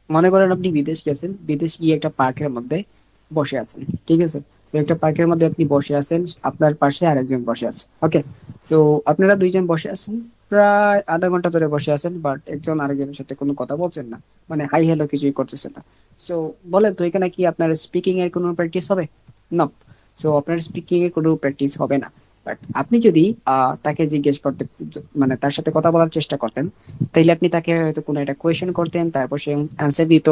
মনে করেন আপনি বিদেশ গেছেন, বিদেশ গিয়ে একটা পার্কের মধ্যে বসে আছেন, ঠিক আছে? তো একটা পার্কের মধ্যে আপনি বসে আছেন, আপনার পাশে আরেকজন বসে আছে, ওকে? সো আপনারা দুইজন বসে আছেন, প্রায় আধা ঘন্টা ধরে বসে আছেন, বাট একজন আরেকজনের সাথে কোনো কথা বলছেন না, মানে হাই হ্যালো কিছুই করতেছেন না। সো বলেন তো এখানে কি আপনার স্পিকিং এর কোনো প্র্যাকটিস হবে? না। সো আপনার স্পিকিং এর কোনো প্র্যাকটিস হবে না। বাট আপনি যদি তাকে জিজ্ঞেস করতে, মানে তার সাথে কথা বলার চেষ্টা করতেন, তাইলে আপনি তাকে হয়তো কোনো একটা কোয়েশ্চেন করতেন, তারপর সে অ্যান্সার দিত,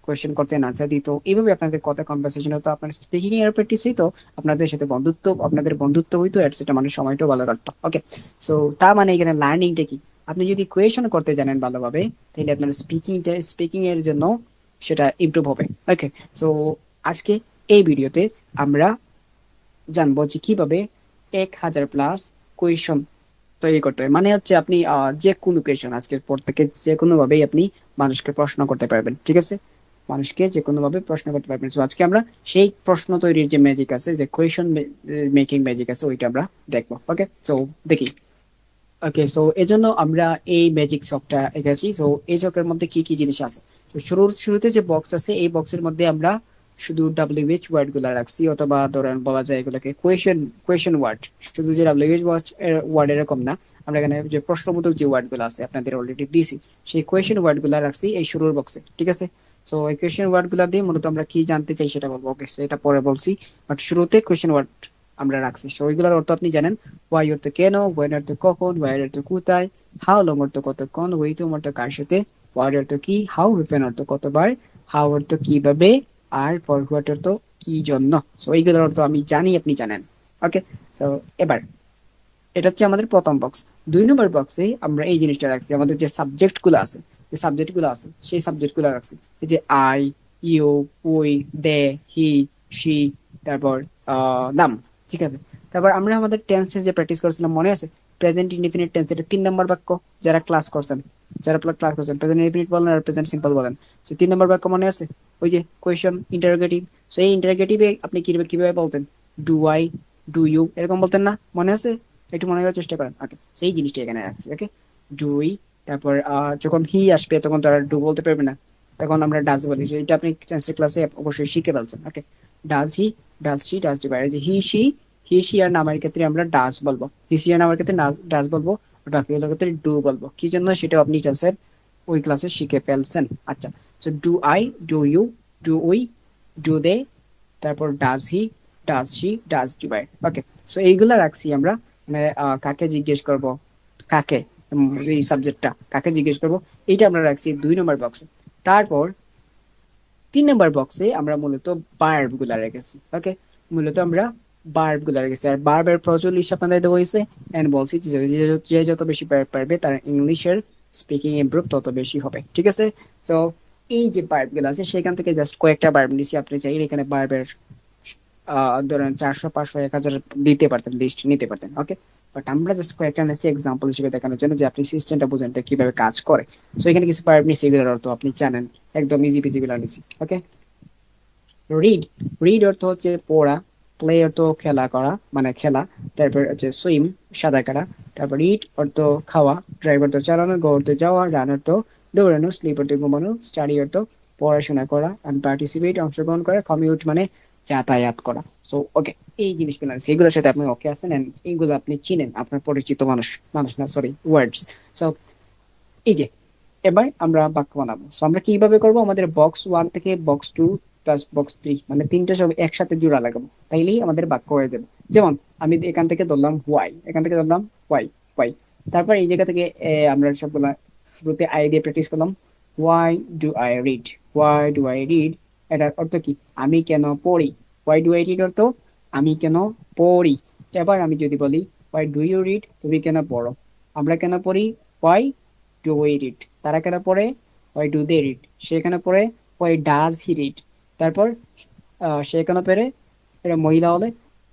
কোয়েশ্চেন করতেন, আনসার দিত, এইভাবে আপনাদের কথা কনভারসেশন হতো, আপনার স্পিকিং এর প্র্যাকটিস হইতো, আপনাদের সাথে বন্ধুত্ব, আপনাদের বন্ধুত্ব হইতো, এটসেট্রা, মানে সময়টাও ভালো কাটতো, ওকে? সো তার মানে এখানে লার্নিংটা কি? আপনি যদি কোয়েশ্চেন করতে জানেন ভালোভাবে, তাহলে আপনার স্পিকিং এর জন্য সেটা ইমপ্রুভ হবে, ওকে? সো আজকে এই ভিডিওতে আমরা জানবো যে কিভাবে 1000+ কোয়েশন তৈরি করতে হয়। মানে হচ্ছে আপনি যে কোনো কোয়েশন আজকের পর থেকে যে কোনো ভাবেই আপনি মানুষকে প্রশ্ন করতে পারবেন, ঠিক আছে? মানুষকে যে কোনো ভাবে প্রশ্ন করতে পারবেন। তো আজকে আমরা সেই প্রশ্ন তৈরির যে ম্যাজিক আছে, যে কোয়েশন মেকিং ম্যাজিক আছে, ওইটা আমরা দেখবো, ওকে? সো দেখি। ওকে, সো এজন্য আমরা এই ম্যাজিক চকটা এঁকেছি। সো এই চকের মধ্যে কি কি জিনিস আছে? তো শুরুতে যে বক্স আছে, এই বক্সের মধ্যে আমরা শুধু WH ওয়ার্ড গুলা রাখছি, অথবা ধরেন বলা যায় এগুলোকে কোয়েশন ওয়ার্ড। শুধু যে WH ওয়ার্ড এরকম না, আমরা এখানে যে প্রশ্নবোধক যে ওয়ার্ড গুলো আছে আপনাদের অলরেডি দিছি, সেই কোয়েশন ওয়ার্ড গুলা রাখছি এই শুরুর বক্সে, ঠিক আছে? সো এই কোয়েশন ওয়ার্ড গুলা দিয়ে মূলত আমরা কি জানতে চাই সেটা বলবো, ওকে? সেটা পরে বলছি, বাট শুরুতে কোয়েশন ওয়ার্ড আমরা রাখছি। সো ওইগুলোর অর্থ আপনি জানেন। ওয়াই অর্থ কেন, ওয়েন অর্থ কখন, ওয়ার অর্থ কোথায়, হাউ লং অর্থ কতক্ষণ, ওয়েটম অর্থ কার সাথে, হোয়াট অর্থ কি, হাউ হেফেন অর্থ কতবার, হাউ অর্থ কিভাবে, আর ফর হোয়াট অর্থ কি জন্য। সো এইগুলোর অর্থ আমি জানি, আপনি জানেন, ওকে? সো এবার এটা হচ্ছে আমাদের প্রথম বক্স। 2 নম্বর বক্সে আমরা এই জিনিসটা রাখছি, আমাদের যে সাবজেক্ট গুলো আছে, সেই সাবজেক্ট গুলো রাখছি। এই যে I, you, we, they, he, she, তারপর নাম, ঠিক আছে? তারপর আমরা আমাদের টেন্সে যে প্র্যাকটিস করছিলাম মনে আছে? প্রেজেন্ট ইনডিফিনিট টেন্স, এটা 3 নম্বর বাক্য। যারা ক্লাস করছেন, প্রেজেন্ট ইনডিফিনিট বলেন আর প্রেজেন্ট সিম্পল বলেন, সে 3 নম্বর বাক্য মনে আছে? ওই যে কোয়েশন ইন্টারোগেটিভ। সো এই ইন্টারোগেটিভে আপনি কিভাবে কিভাবে বলতেন? ডু আই, ডু ইউ, এরকম বলতেন না? মনে আছে? একটু মনে করার চেষ্টা করেন, ওকে? সেই জিনিসটা এখানে রাখছি, ওকে? ডুই। তারপর যখন হি আসবে তখন তারা ডু বলতে পারবে না, তখন আমরা ডাজ বলি। So, এটা আপনি ট্রান্সলেট ক্লাসে অবশ্যই শিখে ফেলছেন, okay? Does he, does she, does do, বাইরে যে হি সি আর নামের ক্ষেত্রে আমরা ডাজ বলবো, হি সি আর নামের ক্ষেত্রে ডাজ বলবো, বাকিগুলোর ক্ষেত্রে ডু বলবো। কি জন্য সেটাও আপনি ক্লাসের ওই ক্লাসে শিখে ফেলছেন, আচ্ছা? তো do I, do you, do we, do they, তারপর does he, does she, does do, by, okay? So এইগুলা রাখছি আমরা, মানে কাকে জিজ্ঞেস করব, কাকে, এই সাবজেক্টটা কাকে জিজ্ঞেস করব, এইটা আমরা রাখছি 2 নম্বর বক্সে। তারপর 3 নম্বর বক্সে আমরা মূলত বার্ব গুলা রেখেছি, ওকে? মূলত আমরা বার্ব গুলা রেখেছি, আর বার্বের প্রচুর লিস্ট আপনাদের দেওয়া হয়েছে। এন্ড বলছি যে যে যত বেশি বার্ব পারবে তার ইংলিশের স্পিকিং ইমপ্রুভ তত বেশি হবে, ঠিক আছে? তো এই যে বার্ব গুলো আছে সেখান থেকে জাস্ট কয়েকটা বার্ব নিছি, আপনি চাইলে এখানে বার্বের ধরেন 400, 500, 1000 দিতে পারতেন, লিস্ট নিতে পারতেন, ওকে? বাট আমরা জাস্ট কয়েকটা নিয়েছি এক্সাম্পল হিসেবে দেখানোর জন্য, যে আপনি সিস্টেমটা বুঝেন এটা কিভাবে কাজ করে। সো এখানে কিছু পার্ট নিছি, এগুলোর অর্থ আপনি জানেন, একদম ইজি পিজি গুলো নিছি, ওকে? রিড, রিড অর্থ হচ্ছে পড়া, প্লে অর্থ খেলা করা, মানে খেলা, তারপর হচ্ছে সুইম, সাঁতার কাটা, তারপর ইট অর্থ খাওয়া, ড্রাইভ অর্থ চালানো, গো অর্থ যাওয়া, রান অর্থ দৌড়ানো, স্লিপ অর্থ ঘুমানো, স্টাডি অর্থ পড়াশোনা করা, and পার্টিসিপেট অংশগ্রহণ করা, কমিউট মানে যাতায়াত করা। সো ওকে, এই জিনিসগুলো আছে, এগুলোর সাথে আপনি ওকে আছেন, and এইগুলো আপনি চিনেন, আপনার পরিচিত মানুষ, মানুষ না সরি, ওয়ার্ডস। সো এই যে এবার আমরা বাক্য বানাবো। সো আমরা কিভাবে করব? আমাদের বক্স 1 থেকে বক্স 2 প্লাস বক্স 3, মানে তিনটা সব একসাথে জোড়া লাগাবো, তাইলেই আমাদের বাক্য হয়ে যাবে। যেমন আমি এখান থেকে ধরলাম হোয়াই, এখান থেকে ধরলাম হোয়াই, হোয়াই। তারপর এই জায়গা থেকে আমরা সবগুলা শুরুতে আই দিয়ে প্র্যাকটিস করলাম। Why do I read, why do I read, এটার অর্থ কি? আমি কেন পড়ি। হোয়াই ডু আই রিড অর্থ আমি কেন পড়ি। এবার আমি যদি বলি হোয়াই ডু ইউ রিড, তুমি কেন পড়ো, আমরা কেন পড়ি, হোয়াই ডু উই রিড, তারা কেন পড়ে, হোয়াই ডু দে রিড, সে কেন পড়ে, হোয়াই ডাজ হি রিড। তারপর সে কেন পড়ে, এটা মহিলা হলে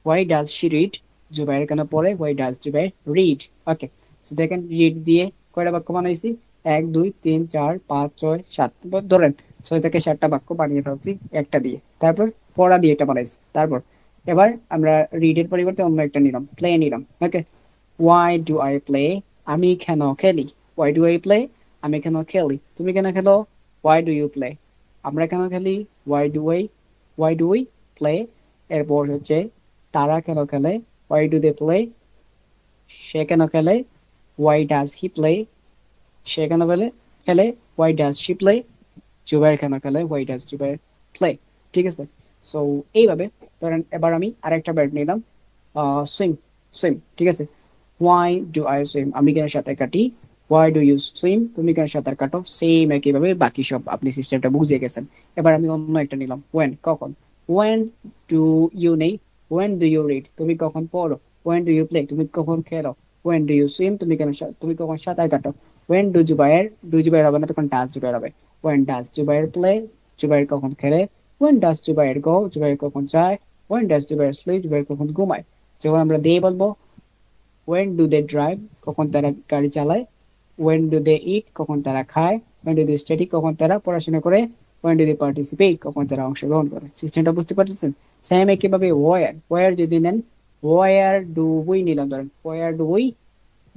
why does she read, Zubair কেন পড়ে, why does Zubair read, okay? তো দেখেন রিড দিয়ে কয়টা বাক্য বানাইছি, 1 2 3 4 5 6 7, ধরেন 6 থেকে 7টা বাক্য বানিয়ে ফেলছি একটা দিয়ে। তারপর পড়া দিয়ে এটা বানাইছি। তারপর এবার আমরা রিডের পরিবর্তে অন্য একটা নিলাম, প্লে নিলাম, ওকে? ওয়াই ডু আই প্লে, আমি কেন খেলি, ওয়াই ডু আই প্লে, আমি কেন খেলি, তুমি কেন খেলো, ওয়াই ডু ইউ প্লে, আমরা কেন খেলি, ওয়াই ডু উই প্লে। এরপর হচ্ছে তারা কেন খেলে, ওয়াই ডু দে প্লে। সে কেন খেলে, ওয়াই ডাজ হি প্লে। সে কেন খেলে, why does she play. Zubair কেন খেলে, ওয়াই ডাজ জুবাইর প্লে। ঠিক আছে। সো এইভাবে ধরেন এবার আমি আরেকটা ব্যাট নিলাম, সুইম। সুইম, ঠিক আছে। ওয়াই ডু আই সুইম, আমি কেন সাঁতার কাটি। ওয়াই ডু ইউ সুইম, তুমি কেন সাঁতার কাটো। সেম একইভাবে বাকি সব আপনি সিস্টেমটা বুঝে গেছেন। এবার আমি অন্য একটা নিলাম, ওয়েন, কখন। ওয়েন ডু ইউ নেই, ওয়েন ডু ইউ রিড, তুমি কখন পড়ো। ওয়েন ডু ইউ প্লে, তুমি কখন খেলো। ওয়েন ডু ইউ সুইম, তুমি কখন সাঁতার কাটো। When do Zubair, do Zubair হবে না, তখন ডাজ জুবাইর হবে। When does Zubair play, Zubair কখন খেলে। When does Zubair go, Zubair কখন যায়। When does Zubair sleep, Zubair কখন ঘুমায়। যখন আমরা দে বলবো, ওয়েন ডু দে ড্রাইভ, কখন তারা গাড়ি চালায়। ওয়েন ডু দে ইট, কখন তারা খায়। ওয়েন ডু দে স্টাডি, কখন তারা পড়াশোনা করে। ওয়েন ডু দে পার্টিসিপেট, কখন তারা অংশগ্রহণ করে। সিস্টেমটা বুঝতে পারতেছেন। সেম একইভাবে ওয়ার, ওয়ার যদি নেন, ওয়ার ডু উই নিলাম, ধরেন where do we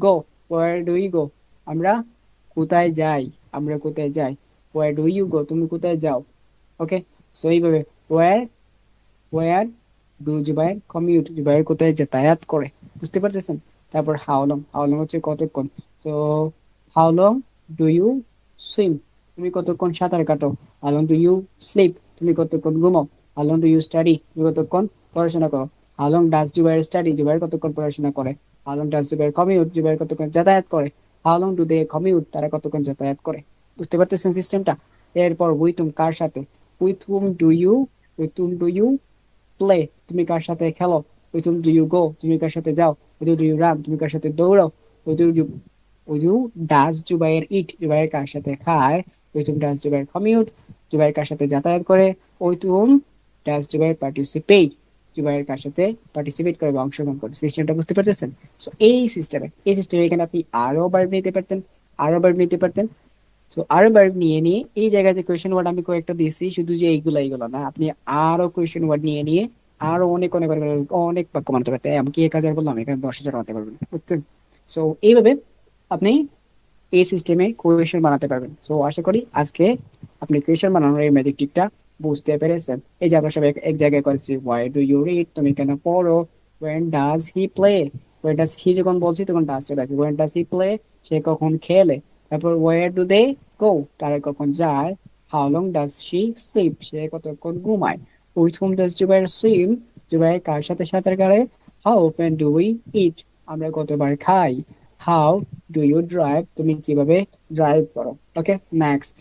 go, where do you go, আমরা কোথায় যাই, আমরা কোথায় যাই। ওয়ার ডু ইউ গো, তুমি কোথায় যাও। ওকে। সো এইভাবে where, where do Zubair commute, Zubair কোথায় যাতায়াত করে। বুঝতে পারতেছেন। তারপর হাউ লং, হাউ লং হচ্ছে কতক্ষণ। তো how long do you swim, তুমি কতক্ষণ সাঁতার কাটো। How long do you sleep, তুমি কতক্ষণ ঘুমাও। How long do you study, তুমি কতক্ষণ পড়াশোনা করো। How long does Zubair study, Zubair কতক্ষণ পড়াশোনা করে। How long does Jubair commute, Zubair কতক্ষণ যাতায়াত করে। How long do they commute, তারা কতক্ষণ যাতায়াত করে। বুঝতে পারতেছেন সিস্টেমটা। এরপর উইথ হুম, কার সাথে। With whom do you, with whom do you play, তুমি কার সাথে খেলো। With whom do you go, তুমি কার সাথে যাও। উইথ ডু ইউ রান, তুমি কার সাথে দৌড়াও। With you, with you does Jubair eat, Jubair কার সাথে খায়। With whom does Jubair commute, Jubair কার সাথে যাতায়াত করে। With whom does Jubair participate, Jubair কার সাথে পার্টিসিপেট করে বা অংশগ্রহণ করে। সিস্টেমটা বুঝতে পারতেছেন। সো এই সিস্টেমে এখানে আপনি আরো ভার্ব নিতে পারতেন, আরো ভার্ব নিতে পারতেন। তো আরো ভার্ব নিয়ে নিয়ে এই জায়গায় যে কোয়েশ্চেন ওয়ার্ড আমি কয়েকটা দিয়েছি, শুধু যে এইগুলা না, আপনি আরো কোয়েশ্চেন ওয়ার্ড নিয়ে নিয়ে আরো অনেক অনেক অনেক অনেক অনেক বাক্য বানাতে পারতেন। এমনকি 1,000 বললাম, এখানে 10,000 বানাতে পারবেন, বুঝছেন। সো এইভাবে আপনি এই সিস্টেমে কোয়েশ্চেন বানাতে পারবেন। সো আশা করি আজকে আপনি কোয়েশ্চেন বানানোর এই ম্যাজিক টিকটা বুঝতে পেরেছেন। এই যে আমরা সব এক জায়গায় করেছি, ওয়াই ডু ইউ রিড, তুমি কেন পড়ো। When does he play, when does he যখন বলছি তখন ডাজ চলে আসবে। ওয়েন ডাজ হি প্লে, সে কখন খেলে। তারপর ওয়ার ডু দে গো, তারা কখন যায়। How long does she sleep, সে কতক্ষণ ঘুমায়। With whom does Jubair swim, Jubair কার সাথে সাঁতার কাটে। How often do we eat, আমরা কতবার খাই। হাউ ডু ইউ ড্রাইভ, তুমি কিভাবে ড্রাইভ করো। ওকে, নেক্সট।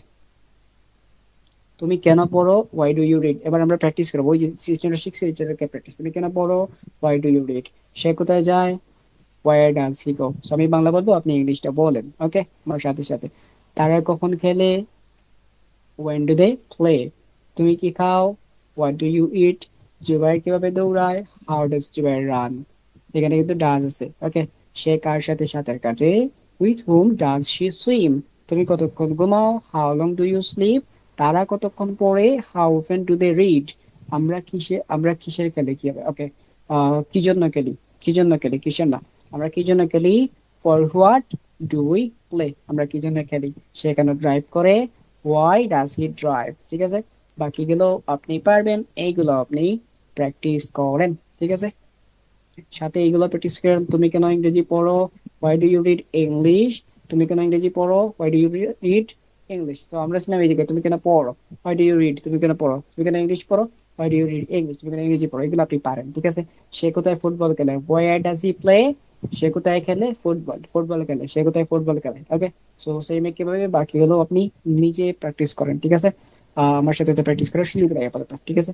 তুমি কেন পড়ো, ওয়াই ডু ইউ রিড। এবার আমরা প্র্যাকটিস করবো, ওই যে সিস্টেমটা শিখছি এটাকে প্র্যাকটিস। তুমি কেন পড়ো, ওয়াই ডু ইউ রিড। সে কোথায় যায়, ওয়ার ডাজ হি গো। আমি বাংলা বলবো, আপনি ইংলিশটা বলেন। ওকে, আমার সাথে সাথে। তারা কখন খেলে, ওয়েন ডু দে প্লে। তুমি কি খাও, হোয়াট ডু ইউ ইট। জুবাইর কিভাবে দৌড়ায়, হাউ ডাজ জুবাইর রান। এখানে কিন্তু ডাজ আছে। ওকে। সে কার সাথে সাঁতার কাটে, with whom does she swim. তুমি কতক্ষণ ঘুমাও, how long do you sleep. তারা কতক্ষণ পড়ে, how often do they read. আমরা কিসের খেলি, কি হবে। ওকে, কি জন্য খেলি, কি জন্য খেলি, কিসের না। আমরা কি জন্য খেলি, for what do we play, আমরা কি জন্য খেলি। সে কেন ড্রাইভ করে, ওয়াই ডাজ হি ড্রাইভ। ঠিক আছে। বাকিগুলো আপনি পারবেন, এইগুলো আপনি প্র্যাকটিস করেন। ঠিক আছে। সাথে এইগুলো প্র্যাকটিস করেন। তুমি কেন ইংরেজি পড়ো, why do you read English. তুমি কেন ইংরেজি পড়ো, why do you read English. তো আমরা ছিলাম এই দিকে, তুমি কেন পড়ো, হোয়াই ডু ইউ রিড, তুমি কেন পড়ো। তুমি কেন ইংলিশ পড়ো, why do you read English, তুমি কেন ইংরেজি পড়ো। এগুলো আপনি পারেন। ঠিক আছে। সে কোথায় ফুটবল খেলে, ওয়ার ডাজ হি প্লে। সে কোথায় খেলে, ফুটবল, ফুটবল খেলে। সে কোথায় ফুটবল খেলে। ওকে। সো সেই মেয়ে কিভাবে, বাকিগুলো আপনি নিজে প্র্যাকটিস করেন। ঠিক আছে। আমার সাথে তো প্র্যাকটিস করার সুযোগ নেই আপাতত। ঠিক আছে।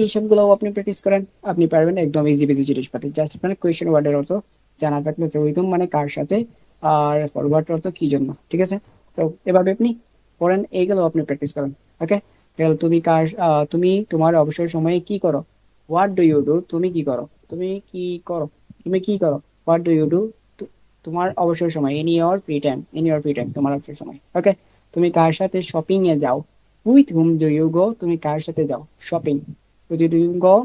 এই সবগুলো আপনি প্র্যাকটিস করেন, আপনি পারবেন। একদম ইজি বেজি জিনিসপাতি, জাস্ট আপনার কোয়েশ্চেন ওয়ার্ডের অর্থ জানা থাকলে যে ওইরকম, মানে কার সাথে, আর ফরওয়ার্ড অর্থ কি জন্য। ঠিক আছে। তো এভাবে আপনি পড়েন, এইগুলো আপনি প্র্যাকটিস করেন। ওকে। তাহলে তুমি তোমার অবসর সময়ে কি করো, হোয়াট ডু ইউ ডু, তুমি কি করো, তুমি কি করো, তুমি কি করো। হোয়াট ডু ইউ ডু, তোমার অবসর সময়, ইন ইওর ফ্রি টাইম, তোমার অবসর সময়। ওকে। তুমি কার সাথে শপিং এ যাও, with whom do you go, তুমি কার সাথে যাও shopping. With do you go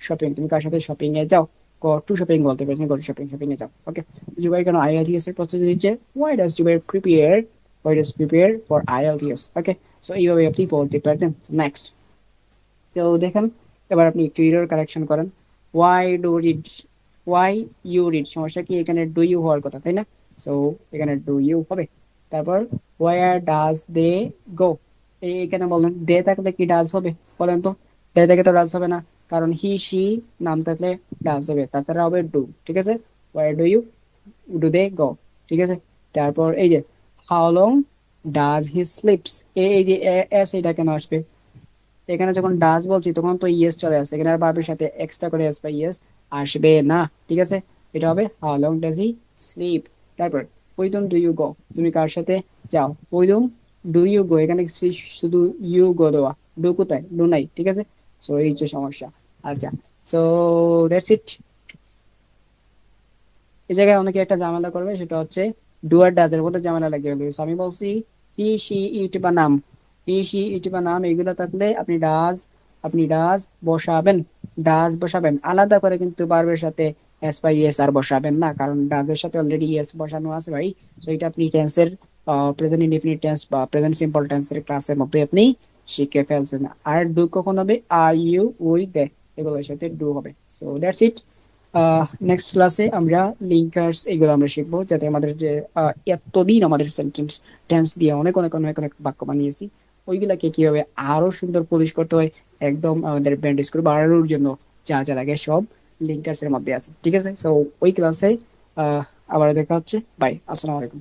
shopping, তুমি কার সাথে শপিং এ যাও। গো টু শপিং বলতে পারি, গো টু শপিং, শপিং এ যাও। ওকে। জুবাই কেন IELTS এর প্রস্তুতি দিচ্ছে, why does Jubai prepare for IELTS। Okay. So এইভাবে আপনি বলতে পারতেন। নেক্সট, তো দেখেন, এবার আপনি একটু এরর কারেকশন করেন। Why do read, why you read, সমস্যা কি? এখানে ডু ইউ হওয়ার কথা, তাই না? সো এখানে ডু ইউ হবে। তারপর ওয়ার ডাজ দে গো, এখানে বলেন দে থাকলে কি ডাজ হবে? বলেন তো। দে থেকে তো ডাজ হবে না, কারণ হি সি নাম থাকলে ডাজ হবে, তাছাড়া হবে ডু। ঠিক আছে, where do you, do they go. ঠিক আছে। তারপর এই যে how long does he sleeps, এই যে এস, এটা কেন আসবে? এখানে যখন ডাজ বলছি তখন তো ইয়েস চলে আসছে, এখানে আর ভার্বের সাথে এক্সট্রা করে এস বা ইয়েস আসবে না। ঠিক আছে, এটা হবে how long does he sleep. তারপর উইদম ডু ইউ গো, তুমি কার সাথে যাও? উইদম ডু ইউ গো, এখানে শুধু ইউ গো দেওয়া, ডু কোথায়? ডু নাই। ঠিক আছে, সো এই হচ্ছে সমস্যা। আচ্ছা, সো দ্যাটস ইট। এই জায়গায় অনেকে একটা ঝামেলা করবে, সেটা হচ্ছে ডু আর ডাজ এর মধ্যে ঝামেলা লাগিয়ে ফেলবে। So আমি বলছি হি সি ইট বা নাম, হি সি ইট বা নাম এগুলো থাকলে আপনি ডাজ বসাবেন, ডাজ বসাবেন আলাদা করে, কিন্তু ভার্বের সাথে এস বা ইএস আর বসাবেন না, কারণ ডাজের সাথে অলরেডি ইএস বসানো আছে ভাই। তো এটা আপনি টেন্সের, প্রেজেন্ট ইনডিফিনিট টেন্স বা প্রেজেন্ট সিম্পল টেন্সের ক্লাসের মধ্যে আপনি শিখে ফেলছেন। আর ডু কখন হবে? আর ইউ, উই, দে, এগুলোর সাথে ডু হবে। So that's it. নেক্সট ক্লাসে আমরা লিঙ্কার্স এগুলো আমরা শিখবো, যাতে আমাদের যে এতদিন আমাদের সেন্টেন্স টেন্স দিয়ে অনেক অনেক অনেক অনেক বাক্য বানিয়েছি, ওইগুলাকে কিভাবে আরো সুন্দর পলিশ করতে হয়, একদম আমাদের ব্রেন স্কোর বাড়ানোর জন্য যা যা লাগে সব লিঙ্কার্স এর মধ্যে আছে। ঠিক আছে, সো ওই ক্লাসে আবার দেখা হচ্ছে। বাই, আসসালামু আলাইকুম।